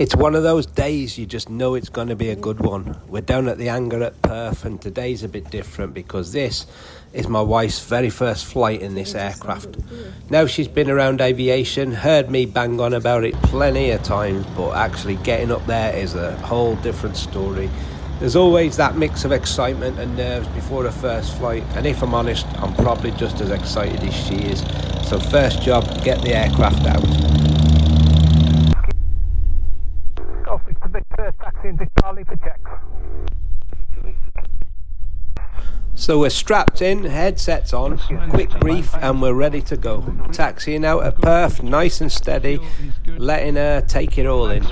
It's one of those days you just know it's going to be a good one. We're down at the hangar at Perth, and today's a bit different because this is my wife's very first flight in this aircraft. Now, she's been around aviation, heard me bang on about it plenty of times, but actually getting up there is a whole different story. There's always that mix of excitement and nerves before the first flight, and if I'm honest, I'm probably just as excited as she is. So first job, get the aircraft out. Taxi into Charlie for checks. So we're strapped in, headsets on, quick brief, and we're ready to go. Taxiing out at Perth, nice and steady, letting her take it all in.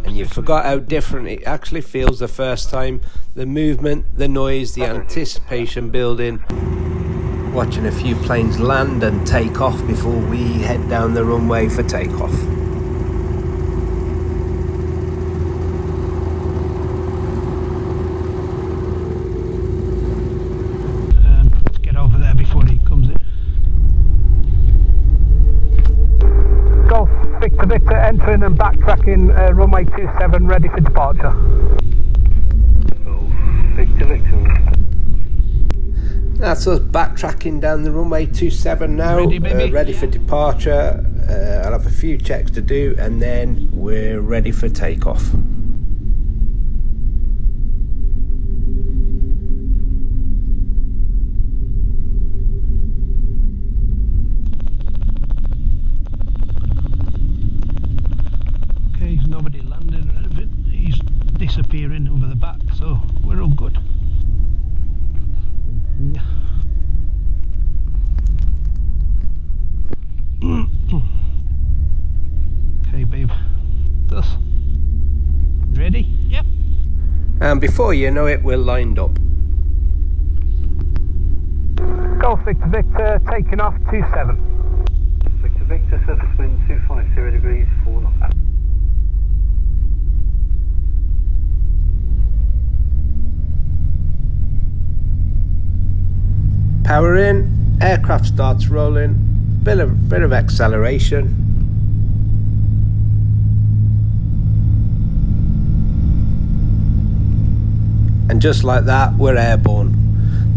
And you forgot how different it actually feels the first time. The movement, the noise, the anticipation building. Watching a few planes land and take off before we head down the runway for takeoff. Victor entering and backtracking runway 27, ready for departure. Victor. That's us backtracking down the runway 27 now, ready for departure. I'll have a few checks to do and then we're ready for takeoff. Nobody landing or anything. He's disappearing over the back, so we're all good. Okay, babe. Thus. Ready? Yep. And before you know it, we're lined up. Golf Victor, taking off 27. Victor, surface wind 250 degrees, 4 knots. Power in, aircraft starts rolling, bit of acceleration. And just like that, we're airborne.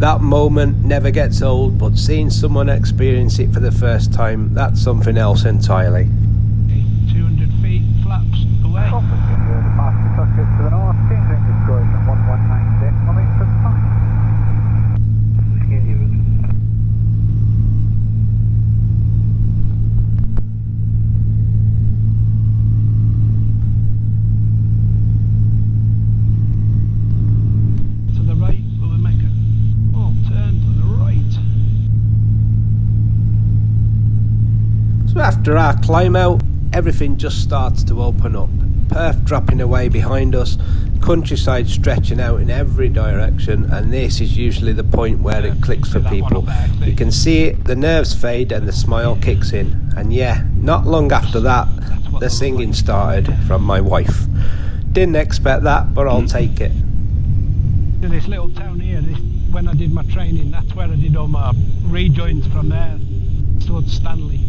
That moment never gets old, but seeing someone experience it for the first time, that's something else entirely. 200 feet, flaps away. After our climb out, everything just starts to open up. Perth dropping away behind us, countryside stretching out in every direction, and this is usually the point where it clicks for people. You can see it, the nerves fade and the smile kicks in. And yeah, not long after that, the singing started from my wife. Didn't expect that, but I'll take it. This little town here, when I did my training, that's where I did all my rejoins from there towards Stanley.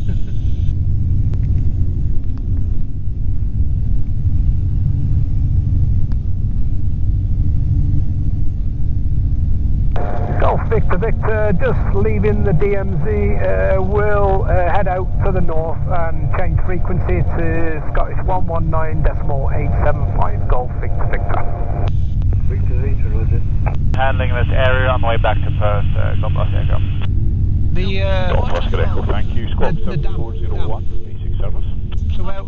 Golf Victor, just leaving the DMZ, we'll head out to the north and change frequency to Scottish 119.875 Golf Victor. Victor, Roger. Handling this area on the way back to Perth, God bless Echo. Northwest Echo, thank you. Squawk 401, basic service. So where do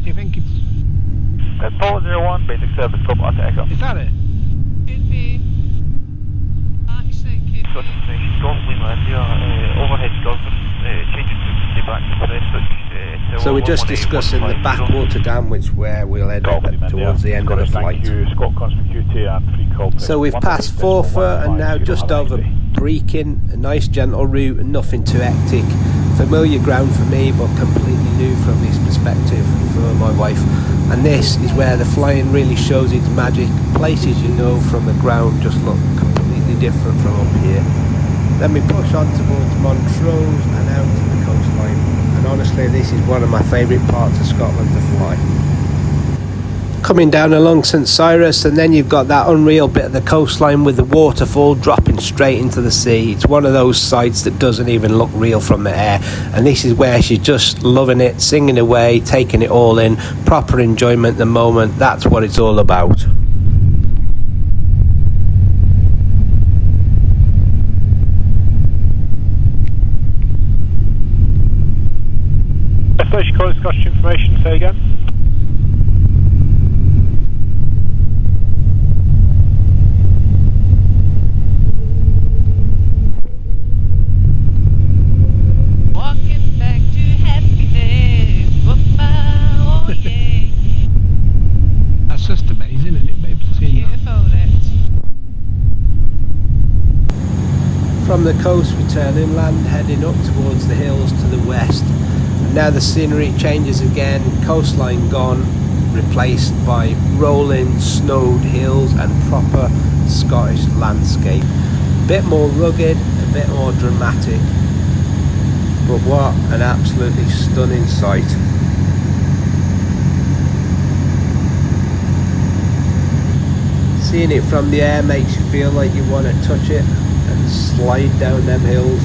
you think it's? 401, basic service, God bless Echo. Is that it? Could be. So we're just discussing the Backwater Dam, which is where we'll head up towards the end of the flight. So we've passed Forfar and now just over Brechin, a nice gentle route and nothing too hectic. Familiar ground for me, but completely new from this perspective for my wife. And this is where the flying really shows its magic. Places you know from the ground just look completely different from up here. Then we push on towards Montrose and out to the coastline. And honestly, this is one of my favourite parts of Scotland to fly. coming down along St Cyrus, and then you've got that unreal bit of the coastline with the waterfall dropping straight into the sea. It's one of those sights that doesn't even look real from the air, and this is where she's just loving it, singing away, taking it all in, proper enjoyment at the moment. That's what it's all about. Station call, Scottish information, say again. Walking back to happiness, oh yeah. That's just amazing, isn't it, babe? Beautiful, that. From the coast we turn inland, heading up towards the hills to the west. Now the scenery changes again, coastline gone, replaced by rolling snowed hills and proper Scottish landscape. A bit more rugged, a bit more dramatic, but what an absolutely stunning sight. Seeing it from the air makes you feel like you want to touch it and slide down them hills.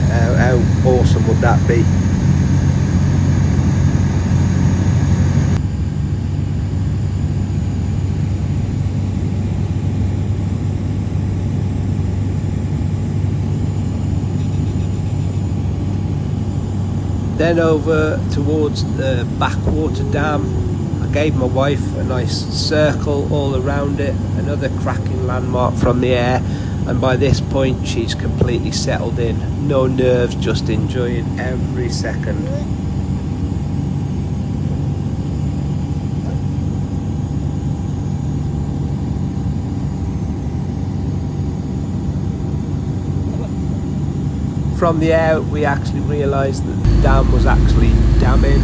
How awesome would that be? Then over towards the Backwater Dam. I gave my wife a nice circle all around it, another cracking landmark from the air, and by this point she's completely settled in, no nerves, just enjoying every second. From the air we actually realised that the dam was actually damming.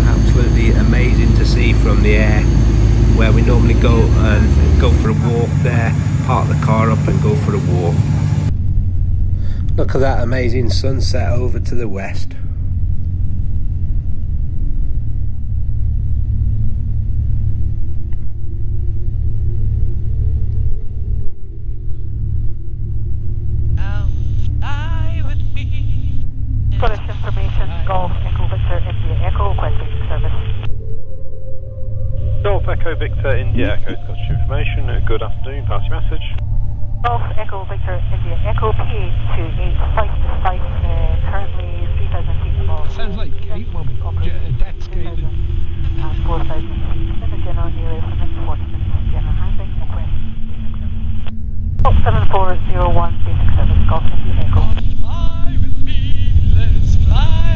Absolutely amazing to see from the air, where we normally go for a walk there, park the car up and go for a walk. Look at that amazing sunset over to the west. Scottish information, Golf Echo Victor India Echo, requesting service. Golf Echo Victor India Echo, Scottish information, good afternoon, pass your message. Golf Echo Victor India Echo, PA28, flight to site, currently 3,000 feet above. Sounds like gate, deck scaling. And 4,000 feet in the general area for next 40 minutes, general handling, requesting basic service. 7401, basic service, Golf India Echo.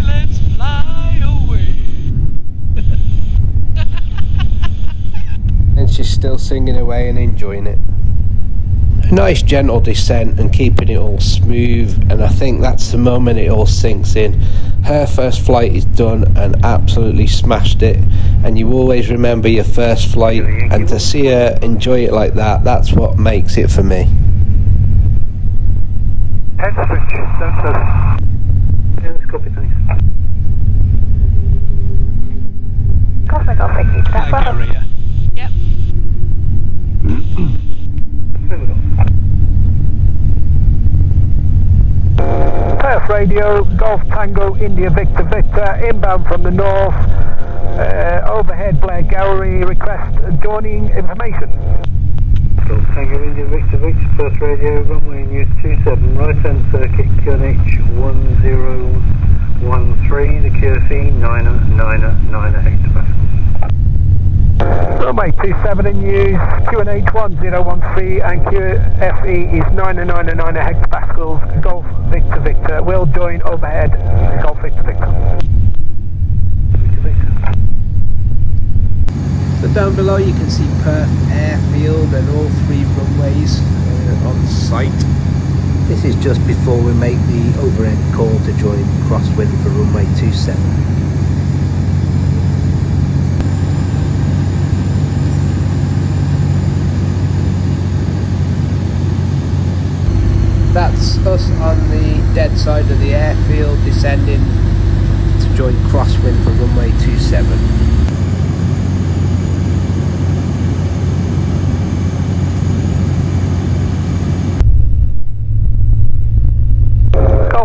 Let's fly away. And she's still singing away and enjoying it. A nice gentle descent and keeping it all smooth, and I think that's the moment it all sinks in. Her first flight is done and absolutely smashed it, and you always remember your first flight, and to see her enjoy it like that, that's what makes it for me. Head switch, down service. Copy, thanks. Golf Echo Victor, Backwater. Yep. Perth Radio, Golf Tango India Victor Victor, inbound from the north, overhead Blair Gallery, request joining information. Golf Tango India Victor Victor, Perth Radio, runway news 27, right hand circuit, QNH 1013, the QFE 999 hectopascals. Runway 27 in use, QNH 1013 and QFE is 999 hectopascals, Golf Victor Victor. Will join overhead, Golf Victor Victor. So down below you can see Perth Airfield and all three runways on site. This is just before we make the overhead call to join crosswind for runway 27. That's us on the dead side of the airfield descending to join crosswind for runway 27.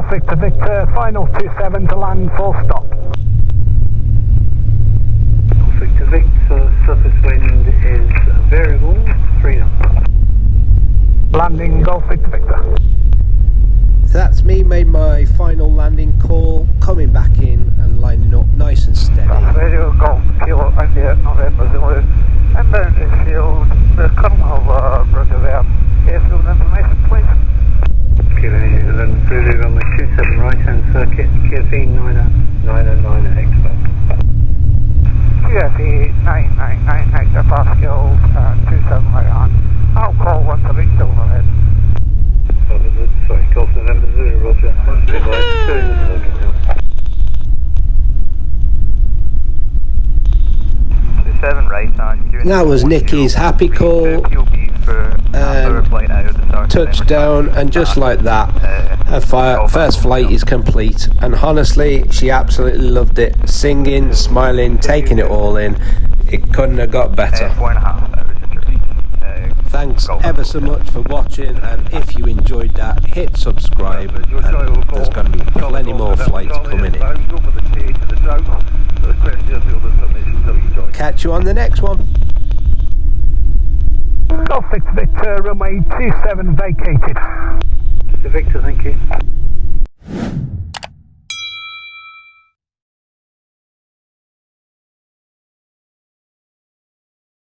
Golf Victor Victor, final 27 to land, full stop. Golf Victor Victor, surface wind is variable, 3 knots. Landing Golf Victor Victor. So that's me, made my final landing call, coming back in and lining up nice and steady. Radio Golf Kilo India November Zulu. Inbound airfield, the Colonel Brother Dam. Airfield information, please. Kilo India 11 Zulu, runway 27 right hand circuit, QFE 909 hectopascal. QFE 999 hectopascals, 27 right hand. I'll call once I reach overhead. Sorry, Golf November Zulu, roger. Advise 2 in the circuit now. 27 right on. That was Nicky's happy call, touchdown, and just like that, her first flight is complete. And honestly, she absolutely loved it. Singing, smiling, taking it all in. It couldn't have got better. 4.5 hours of journey. Thanks ever so much for watching, and if you enjoyed that, hit subscribe, and there's going to be plenty more flights coming in. Catch you on the next one. Golf Victor Victor, runway 27 vacated. Victor, thank you.